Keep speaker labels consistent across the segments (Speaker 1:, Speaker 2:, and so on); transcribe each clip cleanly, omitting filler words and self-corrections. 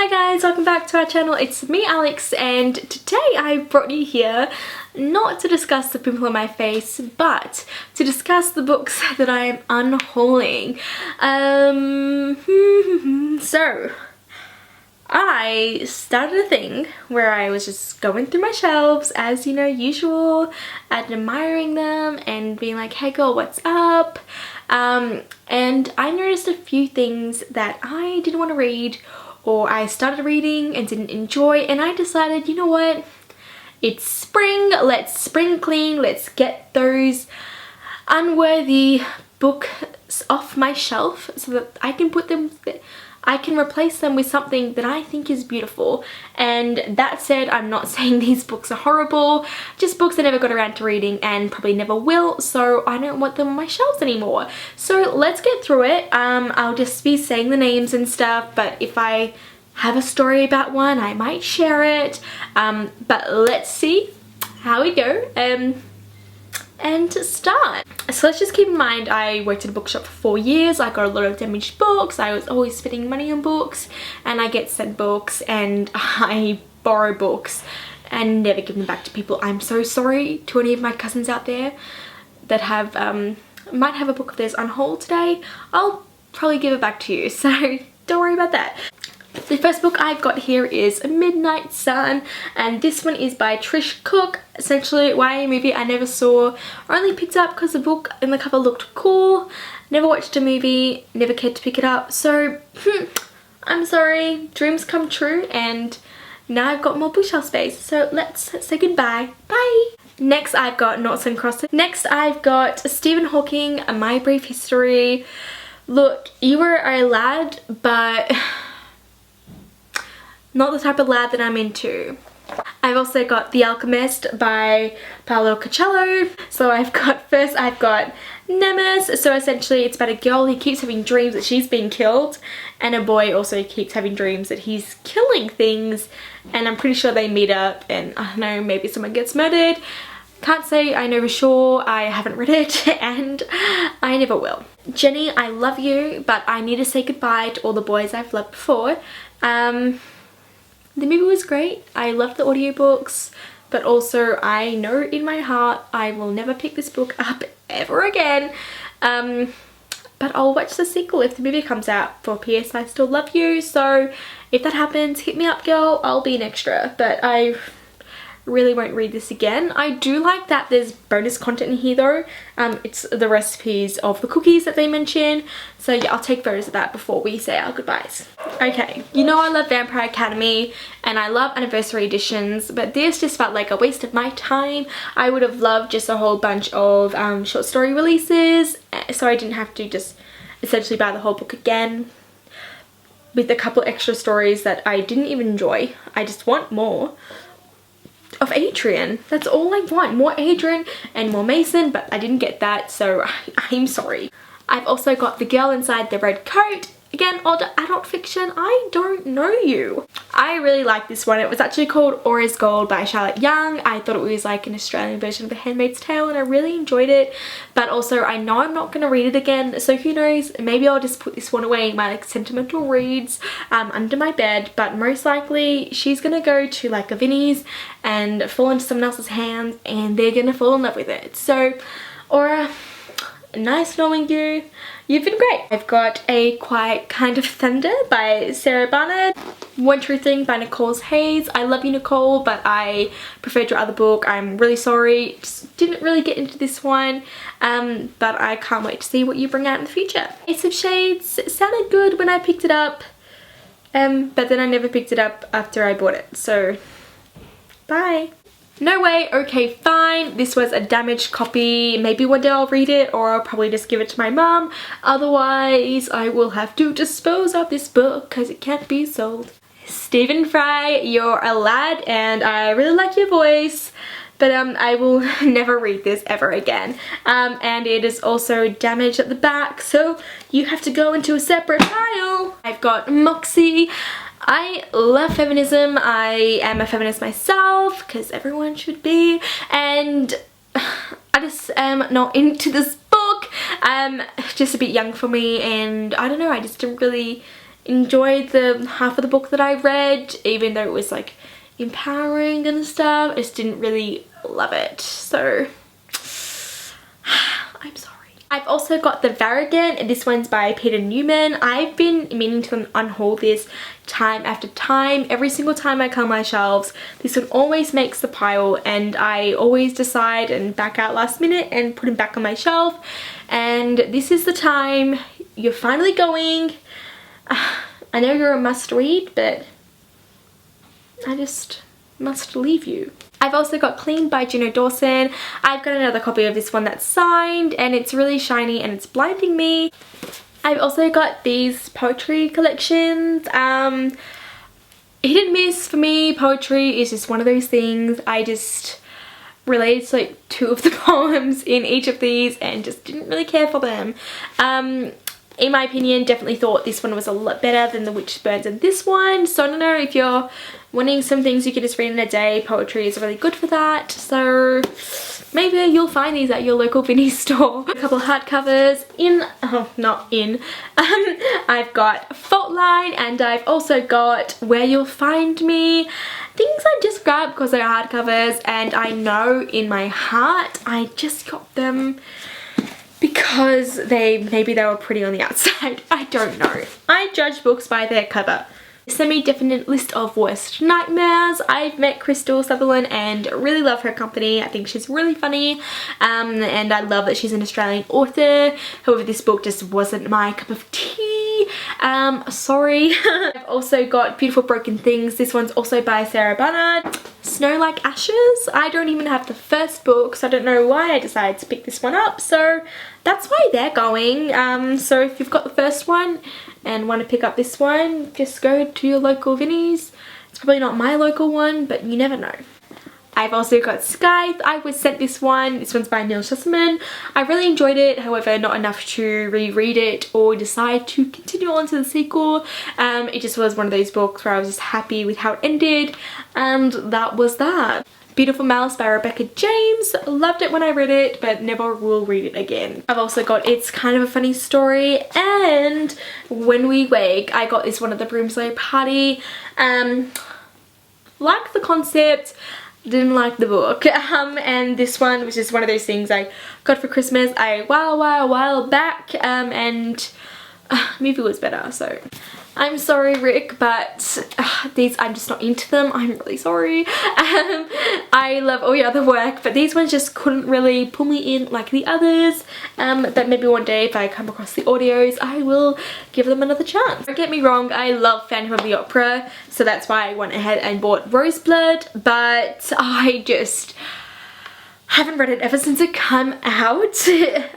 Speaker 1: Hi guys, welcome back to our channel. It's me, Alex, and today I brought you here not to discuss the pimple on my face, but to discuss the books that I'm unhauling. So I started a thing where I was just going through my shelves as you know, usual, and admiring them and being like, hey girl, what's up? And I noticed a few things that I didn't want to read, or I started reading and didn't enjoy, and I decided, you know what, it's spring, let's spring clean, let's get those unworthy books off my shelf so that I can put them, I can replace them with something that I think is beautiful. And that said, I'm not saying these books are horrible, just books I never got around to reading and probably never will, so I don't want them on my shelves anymore. So let's get through it. I'll just be saying the names and stuff, but if I have a story about one, I might share it. But let's see how we go. And to start, so let's just keep in mind I worked in a bookshop for 4 years. I got a lot of damaged books. I was always spending money on books, and I get sent books and I borrow books and never give them back to people. I'm so sorry to any of my cousins out there that have might have a book of theirs unhauled today. I'll probably give it back to you, so don't worry about that. The first book I've got here is Midnight Sun, and this one is by Trish Cook. Essentially, YA movie I never saw, I only picked up because the book and the cover looked cool. Never watched a movie, never cared to pick it up, so I'm sorry, dreams come true, and now I've got more bookshelf space, so let's say goodbye. Bye! Next I've got Noughts and Crosses. Next I've got Stephen Hawking, My Brief History. Look, you were a lad, but not the type of lad that I'm into. I've also got The Alchemist by Paolo Coelho. So I've got Nemesis. So essentially it's about a girl who keeps having dreams that she's being killed, and a boy also keeps having dreams that he's killing things, and I'm pretty sure they meet up and I don't know, maybe someone gets murdered. Can't say I know for sure, I haven't read it and I never will. Jenny, I love you, but I need to say goodbye to all the boys I've loved before. The movie was great, I loved the audiobooks, but also I know in my heart I will never pick this book up ever again. But I'll watch the sequel if the movie comes out for PS I Still Love You, so if that happens, hit me up girl, I'll be an extra, but I really won't read this again. I do like that there's bonus content in here though. It's the recipes of the cookies that they mention, so yeah, I'll take photos of that before we say our goodbyes. Okay, you know I love Vampire Academy and I love anniversary editions, but this just felt like a waste of my time. I would have loved just a whole bunch of short story releases, so I didn't have to just essentially buy the whole book again with a couple extra stories that I didn't even enjoy. I just want more of Adrian. That's all I want, more Adrian and more Mason, but I didn't get that, so I'm sorry. I've also got The Girl Inside the Red Coat. Again, older adult fiction. I don't know you. I really like this one. It was actually called Ore is Gold by Charlotte Young. I thought it was like an Australian version of The Handmaid's Tale and I really enjoyed it, but also I know I'm not going to read it again, so who knows, maybe I'll just put this one away in my like sentimental reads under my bed, but most likely she's going to go to like a Vinnie's and fall into someone else's hands and they're going to fall in love with it. So, Aura, nice knowing you. You've been great. I've got A Quiet Kind of Thunder by Sarah Barnard. One True Thing by Nicole Hayes. I love you, Nicole, but I preferred your other book. I'm really sorry. Just didn't really get into this one, but I can't wait to see what you bring out in the future. Ace of Shades. It sounded good when I picked it up, but then I never picked it up after I bought it, so bye. No Way, Okay Fine. This was a damaged copy. Maybe one day I'll read it, or I'll probably just give it to my mum. Otherwise, I will have to dispose of this book because it can't be sold. Stephen Fry, you're a lad and I really like your voice, but I will never read this ever again. And it is also damaged at the back, so you have to go into a separate pile. I've got Moxie. I love feminism. I am a feminist myself, because everyone should be, and I just am not into this book. Just a bit young for me, and I don't know, I just didn't really enjoyed the half of the book that I read, even though it was like empowering and stuff. I just didn't really love it, so I'm sorry. I've also got the MIRAGE, and this one's by Peter Newman. I've been meaning to unhaul this time after time. Every single time I come my shelves, this one always makes the pile, and I always decide and back out last minute and put them back on my shelf. And this is the time you're finally going. I know you're a must read, but I just must leave you. I've also got Clean by Juno Dawson. I've got another copy of this one that's signed, and it's really shiny and it's blinding me. I've also got these poetry collections. Hit and miss for me. Poetry is just one of those things. I just related to like 2 of the poems in each of these and just didn't really care for them. In my opinion, definitely thought this one was a lot better than The Witch Burns and this one. So I don't know, if you're wanting some things you can just read in a day, poetry is really good for that. So maybe you'll find these at your local Vinnie store. A couple of hardcovers I've got Fault Line, and I've also got Where You'll Find Me. Things I just grabbed because they're hardcovers, and I know in my heart I just got them because maybe they were pretty on the outside. I don't know. I judge books by their cover. Semi-definite list of worst nightmares. I've met Crystal Sutherland and really love her company. I think she's really funny, and I love that she's an Australian author. However, this book just wasn't my cup of tea. Sorry. I've also got Beautiful Broken Things. This one's also by Sarah Barnard. Snow Like Ashes. I don't even have the first book, so I don't know why I decided to pick this one up. So that's why they're going. So if you've got the first one and want to pick up this one, just go to your local Vinnies. It's probably not my local one, but you never know. I've also got Scythe. I was sent this one. This one's by Neil Schusterman. I really enjoyed it, however not enough to reread it or decide to continue on to the sequel. It just was one of those books where I was just happy with how it ended, and that was that. Beautiful Malice by Rebecca James. Loved it when I read it, but never will read it again. I've also got It's Kind of a Funny Story and When We Wake. I got this one at the Broomsday party. Liked the concept, didn't like the book. And this one was just one of those things I got for Christmas a while back, and movie was better, so I'm sorry, Rick, but these, I'm just not into them. I'm really sorry. I love all your other work, but these ones just couldn't really pull me in like the others. But maybe one day if I come across the audios, I will give them another chance. Don't get me wrong, I love Phantom of the Opera, so that's why I went ahead and bought Roseblood, but I just haven't read it ever since it came out.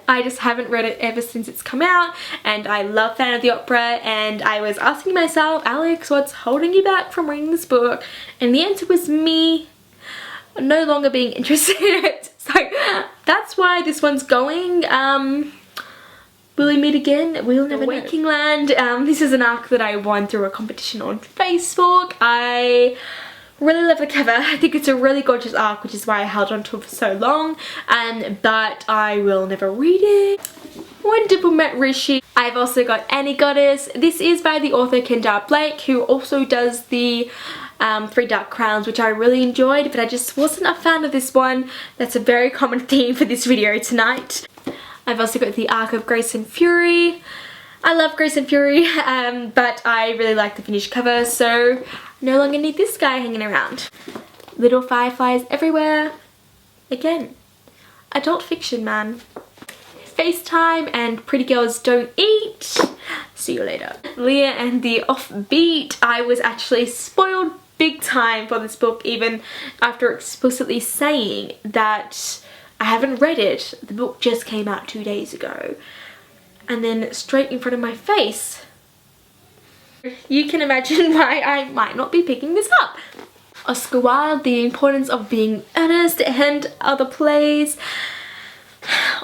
Speaker 1: I just haven't read it ever since it's come out, and I love Phantom of the Opera, and I was asking myself, Alex, what's holding you back from reading this book? And the answer was me no longer being interested in it. So that's why this one's going. Will we meet again? We'll never know. Waking Land. This is an arc that I won through a competition on Facebook. I really love the cover. I think it's a really gorgeous arc, which is why I held on to it for so long, but I will never read it. When Dipple Met Rishi. I've also got Annie Goddess. This is by the author Kendall Blake, who also does the Three Dark Crowns, which I really enjoyed, but I just wasn't a fan of this one. That's a very common theme for this video tonight. I've also got the arc of Grace and Fury. I love Grace and Fury, but I really like the finished cover, so no longer need this guy hanging around. Little Fireflies Everywhere. Again, adult fiction, man. FaceTime and Pretty Girls Don't Eat. See you later. Leah and the Offbeat. I was actually spoiled big time for this book, even after explicitly saying that I haven't read it. The book just came out 2 days ago. And then straight in front of my face, you can imagine why I might not be picking this up. Oscar Wilde, The Importance of Being Earnest, and other plays.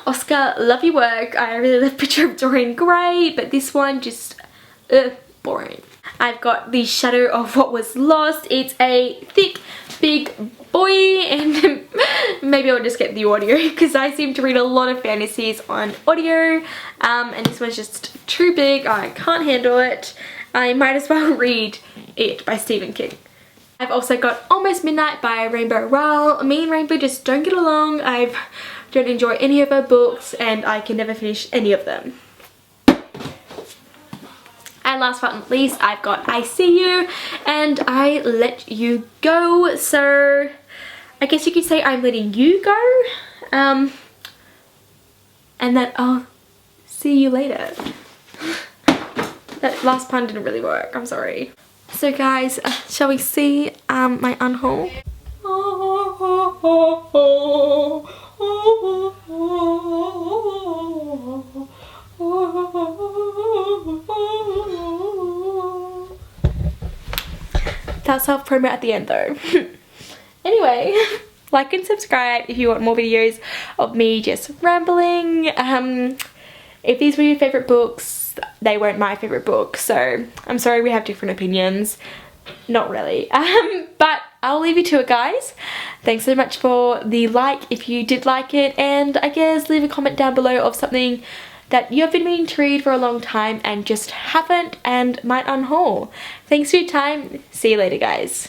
Speaker 1: Oscar, love your work. I really love Picture of Dorian Gray, but this one just boring. I've got The Shadow of What Was Lost. It's a thick, big boy, and maybe I'll just get the audio because I seem to read a lot of fantasies on audio, and this one's just too big. I can't handle it. I might as well read it by Stephen King. I've also got Almost Midnight by Rainbow Rowell. Me and Rainbow just don't get along. I don't enjoy any of her books and I can never finish any of them. And last but not least, I've got I See You and I Let You Go. So I guess you could say I'm letting you go. And that I'll see you later. That last pun didn't really work, I'm sorry. So guys, shall we see my unhaul? That's self-promo at the end though. Anyway, like and subscribe if you want more videos of me just rambling. If these were your favourite books, they weren't my favourite books, so I'm sorry we have different opinions. Not really. But I'll leave you to it, guys. Thanks so much for the like if you did like it, and I guess leave a comment down below of something that you've been meaning to read for a long time and just haven't and might unhaul. Thanks for your time. See you later, guys.